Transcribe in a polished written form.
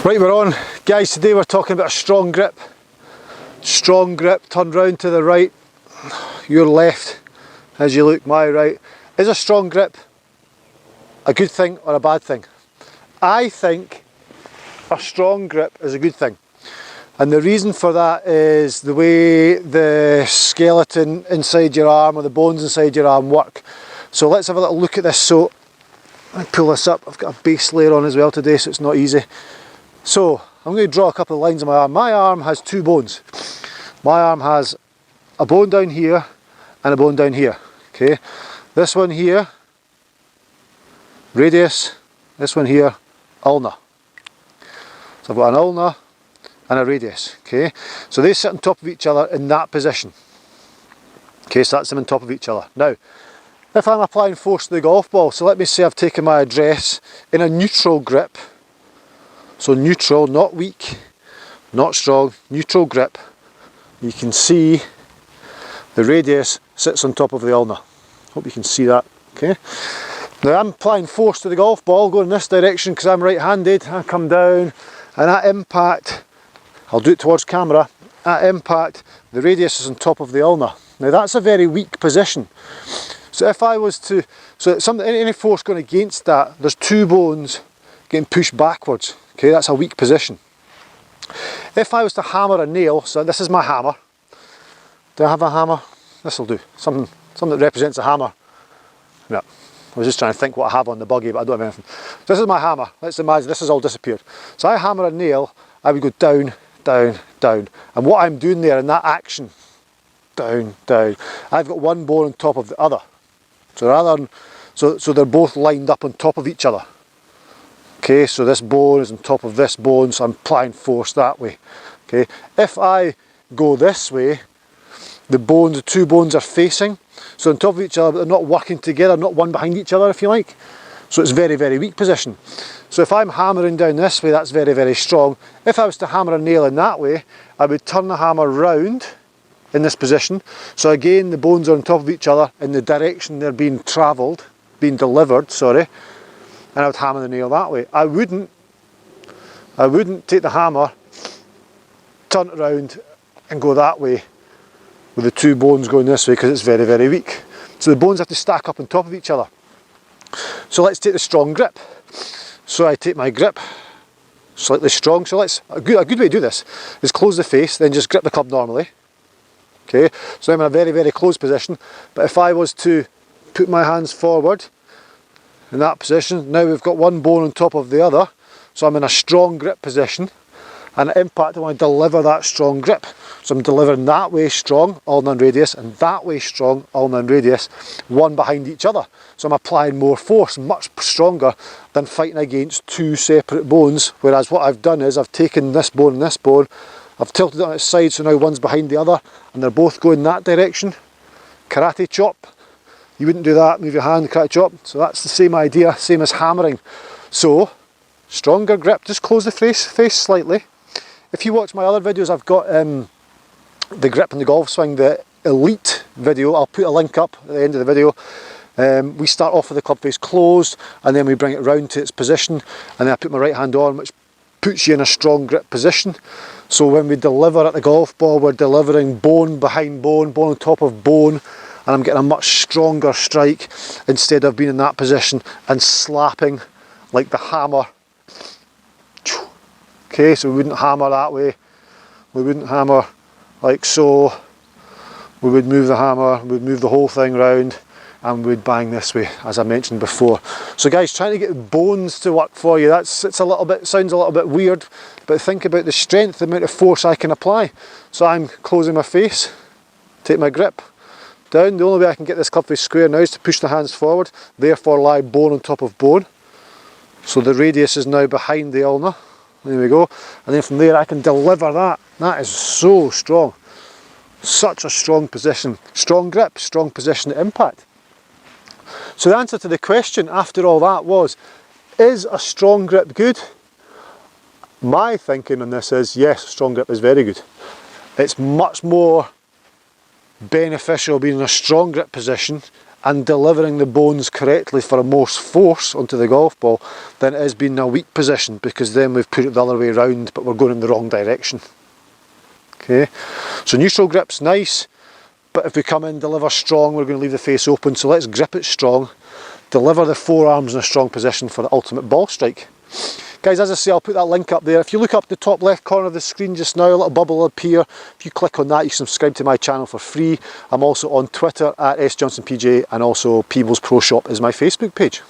Right, we're on. Guys, today we're talking about a strong grip. Strong grip, turn round to the right, your left as you look, my right. Is a strong grip a good thing or a bad thing? I think a strong grip is a good thing. And the reason for that is the way the skeleton inside your arm or the bones inside your arm work. So let's have a little look at this. So, I pull this up. I've got a base layer on as well today, so it's not easy. So, I'm going to draw a couple of lines on my arm. My arm has two bones. My arm has a bone down here and a bone down here. Okay, this one here, radius, this one here, ulna. So I've got an ulna and a radius. Okay, so they sit on top of each other in that position. Okay, so that's them on top of each other. Now, if I'm applying force to the golf ball, so let me say I've taken my address in a neutral grip. So neutral, not weak, not strong, neutral grip. You can see the radius sits on top of the ulna. Hope you can see that. Okay. Now I'm applying force to the golf ball, going in this direction because I'm right-handed. I come down, and at impact, I'll do it towards camera. At impact, the radius is on top of the ulna. Now that's a very weak position. So if I was to, any force going against that, there's two bones getting pushed backwards. Okay, that's a weak position. If I was to hammer a nail, so this is my hammer. Do I have a hammer? This will do. Something that represents a hammer. No, I was just trying to think what I have on the buggy, but I don't have anything. This is my hammer. Let's imagine this has all disappeared. So I hammer a nail, I would go down, down, down. And what I'm doing there in that action, down, down, I've got one bone on top of the other. So they're both lined up on top of each other. Okay, so this bone is on top of this bone, so I'm applying force that way. Okay, if I go this way, the two bones are facing, so on top of each other, but they're not working together, not one behind each other, if you like. So it's very, very weak position. So if I'm hammering down this way, that's very, very strong. If I was to hammer a nail in that way, I would turn the hammer round in this position. So again, the bones are on top of each other in the direction they're being delivered, sorry. And I would hammer the nail that way. I wouldn't take the hammer, turn it around and go that way with the two bones going this way because it's very, very weak. So the bones have to stack up on top of each other. So let's take the strong grip. So I take my grip, slightly strong. So a good way to do this is close the face, then just grip the club normally. Okay, so I'm in a very, very close position. But if I was to put my hands forward, in that position, now we've got one bone on top of the other, so I'm in a strong grip position, and at impact I want to deliver that strong grip. So I'm delivering that way strong, ulna and radius, and that way strong, ulna and radius, one behind each other. So I'm applying more force, much stronger than fighting against two separate bones, whereas what I've done is I've taken this bone and this bone, I've tilted it on its side, so now one's behind the other, and they're both going that direction. Karate chop. You wouldn't do that, move your hand, karate chop. So that's the same idea, same as hammering. So, stronger grip, just close the face slightly. If you watch my other videos, I've got the grip and the golf swing, the elite video. I'll put a link up at the end of the video. We start off with the club face closed, and then we bring it round to its position, and then I put my right hand on, which puts you in a strong grip position. So when we deliver at the golf ball, we're delivering bone behind bone, bone on top of bone, and I'm getting a much stronger strike instead of being in that position and slapping like the hammer. Okay, so we wouldn't hammer that way. We wouldn't hammer like so. We would move the hammer, we would move the whole thing round, and we would bang this way, as I mentioned before. So guys, trying to get bones to work for you, sounds a little bit weird, but think about the strength, the amount of force I can apply. So I'm closing my face, take my grip, down. The only way I can get this club face square now is to push the hands forward, therefore lie bone on top of bone. So the radius is now behind the ulna. There we go. And then from there I can deliver that. That is so strong. Such a strong position. Strong grip, strong position at impact. So the answer to the question after all that was, is a strong grip good? My thinking on this is, yes, strong grip is very good. It's much more beneficial being in a strong grip position and delivering the bones correctly for a more force onto the golf ball than it is being in a weak position, because then we've put it the other way around but we're going in the wrong direction. Okay, so neutral grip's nice, but if we come in, deliver strong, we're going to leave the face open. So let's grip it strong, deliver the forearms in a strong position for the ultimate ball strike. Guys, as I say, I'll put that link up there. If you look up the top left corner of the screen just now, a little bubble will appear. If you click on that, you can subscribe to my channel for free. I'm also on Twitter at SJohnsonPJ, and also Peebles Pro Shop is my Facebook page.